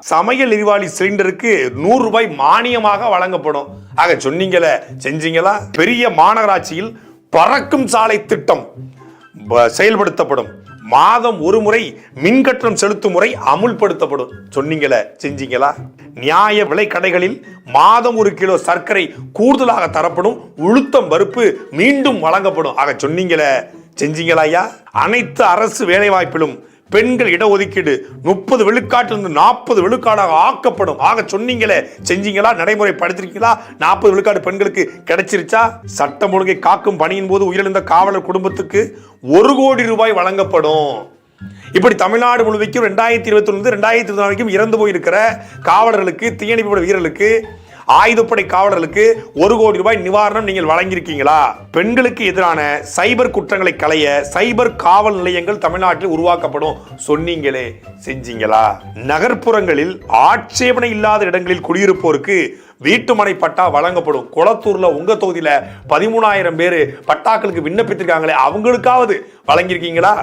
சமையல் எரிவாயு சிலிண்டருக்கு 100 ரூபாய் மானியமாக வழங்கப்படும். ஆக சொன்னீங்களே, செஞ்சீங்களா? பெரிய மாநகராட்சியில் பறக்கும் சாலை திட்டம் செயல்படுத்தப்படும். மாதம் ஒரு முறை மின்கட்டணம் செலுத்தும் முறை அமுல்படுத்தப்படும். சொன்னீங்களே, செஞ்சீங்களா? நியாய விலை கடைகளில் மாதம் 1 கிலோ சர்க்கரை கூடுதலாக தரப்படும். உளுத்தம் பருப்பு மீண்டும் வழங்கப்படும். ஆக சொன்னீங்களே, செஞ்சீங்களா ஐயா? அனைத்து அரசு வேலை வாய்ப்பிலும் பெண்கள் இடஒதுக்கீடு 30 விழுக்காட்டிலிருந்து 40 விழுக்காடாக ஆக்கப்படும். ஆக சொன்னீங்களே, செஞ்சீங்களா? நடைமுறைப்படுத்திருக்கீங்களா? 40 விழுக்காடு பெண்களுக்கு கிடைச்சிருச்சா? சட்டம் ஒழுங்கை காக்கும் பணியின் போது உயிரிழந்த காவலர் குடும்பத்துக்கு 1 கோடி ரூபாய் வழங்கப்படும். இப்படி தமிழ்நாடு முழுவதும் 2021 2024 வரைக்கும் இறந்து போயிருக்கிற காவலர்களுக்கு, தீயணைப்பு வீரர்களுக்கு, ஆயுதப்படை காவலர்களுக்கு 1 கோடி ரூபாய் நிவாரணம் நீங்கள் வழங்கியிருக்கீங்களா? பெண்களுக்கு எதிரான சைபர் குற்றங்களை களைய சைபர் காவல் நிலையங்கள் தமிழ்நாட்டில் உருவாக்கப்படும். சொன்னீங்களே, செஞ்சீங்களா? நகர்ப்புறங்களில் ஆட்சேபனை இல்லாத இடங்களில் குடியிருப்போருக்கு வீட்டுமனை பட்டா வழங்கப்படும். குளத்தூர்ல உங்க தொகுதியில 13,000 பேர் பட்டாக்களுக்கு விண்ணப்பித்திருக்காங்களே, அவங்களுக்காவது வழங்கியிருக்கீங்களா?